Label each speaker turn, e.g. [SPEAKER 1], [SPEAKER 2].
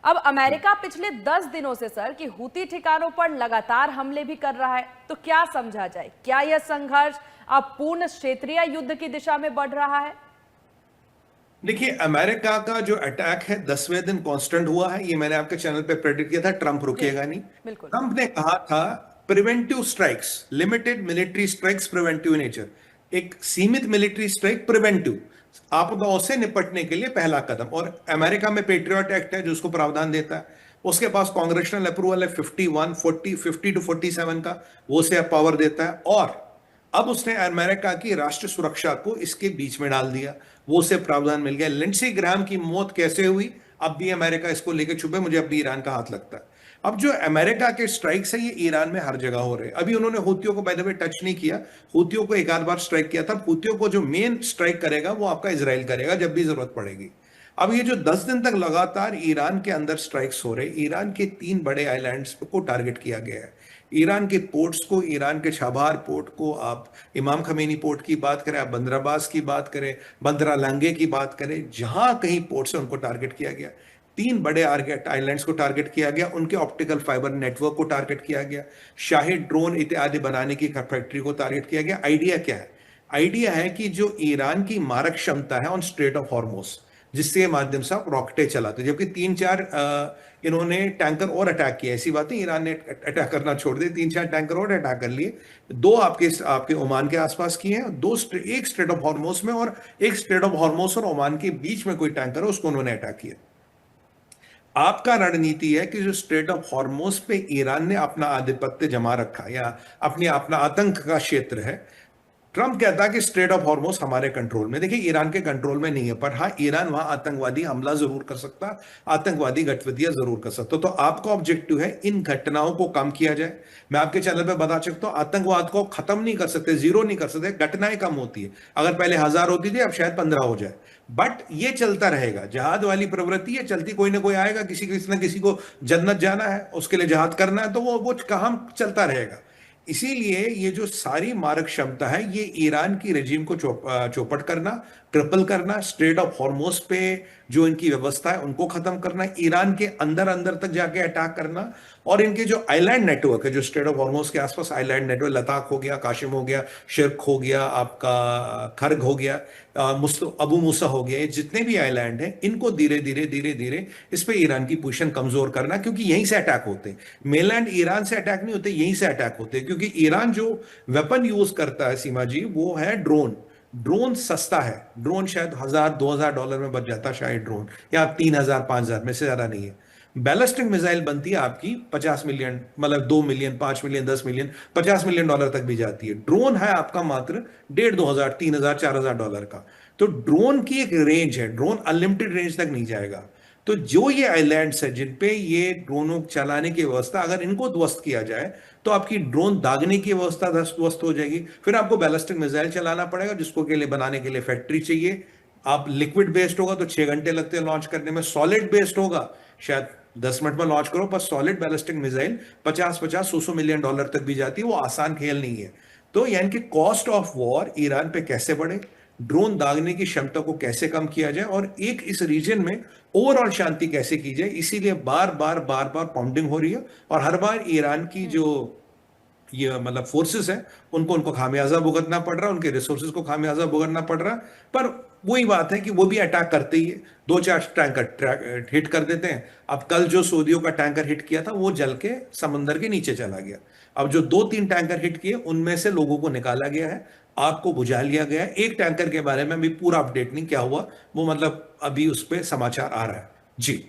[SPEAKER 1] अब अमेरिका पिछले 10 दिनों से सर कि हूती ठिकानों पर लगातार हमले भी कर रहा है, तो क्या समझा जाए? क्या यह संघर्ष अब पूर्ण क्षेत्रीय युद्ध की दिशा में बढ़ रहा है?
[SPEAKER 2] देखिए, अमेरिका का जो अटैक है 10वें दिन कांस्टेंट हुआ है। ये मैंने आपके चैनल पे प्रेडिक्ट किया था, ट्रंप
[SPEAKER 1] जी
[SPEAKER 2] रुकेगा नहीं।
[SPEAKER 1] बिल्कुल।
[SPEAKER 2] ट्रंप ने कहा था preventive strikes, limited military strikes, preventive nature. एक सीमित मिलिट्री स्ट्राइक प्रिवेंटिव, आपदाओं से निपटने के लिए पहला कदम। और अमेरिका में पेट्रियट एक्ट है जो उसको प्रावधान देता है। उसके पास कांग्रेशनल अप्रूवल है 51 40 50 टू 47 का, वो से पावर देता है। और अब उसने अमेरिका की राष्ट्र सुरक्षा को इसके बीच में डाल दिया, वो से प्रावधान मिल गया। लिंडसे ग्राहम की मौत कैसे हुई, अब भी अमेरिका इसको लेके छुपे, मुझे अब भी ईरान का हाथ लगता है। अब जो अमेरिका के स्ट्राइक्स है ये ईरान में हर जगह हो रहे हैं। अभी उन्होंने हूतियों को बाय द वे टच नहीं किया, हूतियों को एक आध बार स्ट्राइक किया था। हूतियों को जो मेन स्ट्राइक करेगा वो आपका इजराइल करेगा जब भी जरूरत पड़ेगी। अब ये जो 10 दिन तक लगातार ईरान के अंदर स्ट्राइक्स हो रहे, ईरान के 3 बड़े आइलैंड्स को टारगेट किया गया है। ईरान के पोर्ट्स को, ईरान के छाबार पोर्ट को, आप इमाम खमेनी पोर्ट की बात करें, आप बंदराबास की बात करें, बंदरा लांगे की बात करें, जहां कहीं पोर्ट्स है उनको टारगेट किया गया। 3 बड़े आइलैंड्स को टारगेट किया गया, उनके ऑप्टिकल फाइबर नेटवर्क को टारगेट किया गया, शाही ड्रोन इत्यादि बनाने की फैक्ट्री को टारगेट किया गया। आइडिया क्या है? आइडिया है कि जो ईरान की मारक क्षमता है ऑन स्ट्रेट ऑफ हॉर्मोस, जिसके माध्यम से आप रॉकेटें चलाते, जबकि 3-4 इन्होंने टैंकर और अटैक किया। ऐसी बात है ईरान ने अटैक करना छोड़ दिया, 3-4 टैंकर और अटैक कर लिए। 2 आपके आपके ओमान के आसपास किए हैं, एक स्ट्रेट ऑफ हॉर्मोस में, और एक स्ट्रेट ऑफ हॉर्मोस और ओमान के बीच में कोई टैंकर है, उसको उन्होंने अटैक किया। आपका रणनीति है कि जो स्ट्रेट ऑफ हॉर्मोस पे ईरान ने अपना आधिपत्य जमा रखा, या अपना आतंक का क्षेत्र है। ट्रंप कहता है कि स्ट्रेट ऑफ हॉर्मोस हमारे कंट्रोल में। देखिए, ईरान के कंट्रोल में नहीं है, पर हाँ, ईरान वहां आतंकवादी हमला जरूर कर सकता, आतंकवादी गतिविधियां जरूर कर सकता। तो आपका ऑब्जेक्टिव है इन घटनाओं को कम किया जाए। मैं आपके चैनल पे बता सकता हूं, आतंकवाद को खत्म नहीं कर सकते, जीरो नहीं कर सकते, घटनाएं कम होती है। अगर पहले 1000 होती थी, अब शायद 15 हो जाए। बट ये चलता रहेगा, जहाद वाली प्रवृत्ति है चलती, कोई ना कोई आएगा, किसी न किसी को जन्नत जाना है, उसके लिए जहाद करना है, तो वो काम चलता रहेगा। इसीलिए ये जो सारी मारक क्षमता है, ये ईरान की रेजिम को चौपट करना, ट्रिपल करना, स्ट्रेट ऑफ हॉर्मोस पे जो इनकी व्यवस्था है उनको खत्म करना, ईरान के अंदर अंदर तक जाके अटैक करना, और इनके जो आइलैंड नेटवर्क है, जो स्ट्रेट ऑफ हॉर्मोस के आसपास आइलैंड नेटवर्क, लद्दाख हो गया, काशिम हो गया, शिर्क हो गया, आपका खर्ग हो गया, अबू मूसा हो गया, ये जितने भी आइलैंड हैं, इनको धीरे धीरे धीरे धीरे इस पे ईरान की पोजीशन कमजोर करना, क्योंकि यहीं से अटैक होते हैं। मेनलैंड ईरान से अटैक नहीं होते, यहीं से अटैक होते हैं। क्योंकि ईरान जो वेपन यूज करता है सीमा जी, वो है ड्रोन। ड्रोन सस्ता है, ड्रोन शायद $1000-2000 में बच जाता है शायद ड्रोन, या 3000-5000 में से ज्यादा नहीं है। बैलिस्टिक मिसाइल बनती है आपकी 50 मिलियन, मतलब 2 मिलियन, 5 मिलियन, 10 मिलियन, $50 मिलियन तक भी जाती है। ड्रोन है आपका मात्र 1500, 3000, $4000 का। तो ड्रोन की एक रेंज है, ड्रोन अनलिमिटेड रेंज तक नहीं जाएगा। तो जो ये आइलैंड्स है जिन पे ये ड्रोनों चलाने की व्यवस्था, अगर इनको ध्वस्त किया जाए तो आपकी ड्रोन दागने की व्यवस्था ध्वस्त हो जाएगी। फिर आपको बैलिस्टिक मिसाइल चलाना पड़ेगा, जिसको के लिए बनाने के लिए फैक्ट्री चाहिए। आप लिक्विड बेस्ड होगा तो 6 घंटे लगते हैं लॉन्च करने में, सॉलिड बेस्ड होगा शायद 10 मिनट में लॉन्च करो। पर सॉलिड बैलिस्टिक मिसाइल 50-50, $100 मिलियन तक भी जाती है, वो आसान खेल नहीं है। तो यानी कि कॉस्ट ऑफ वॉर ईरान पे कैसे बढ़े, ड्रोन दागने की क्षमता को कैसे कम किया जाए, और एक इस रीजन में ओवरऑल शांति कैसे की जाए, इसीलिए बार बार बार बार पाउंडिंग हो रही है। और हर बार ईरान की जो ये मतलब फोर्सेस हैं, उनको उनको खामियाजा भुगतना पड़ रहा है, उनके रिसोर्सेज को खामियाजा भुगतना पड़ रहा है। पर वही बात है कि वो भी अटैक करते ही है, 2-4 टैंकर हिट कर देते हैं। अब कल जो सऊदियों का टैंकर हिट किया था, वो जल के समंदर के नीचे चला गया। अब जो 2-3 टैंकर हिट किए, उनमें से लोगों को निकाला गया है, आग को बुझा लिया गया है। एक टैंकर के बारे में अभी पूरा अपडेट नहीं क्या हुआ, वो मतलब अभी उस पर समाचार आ रहा है जी।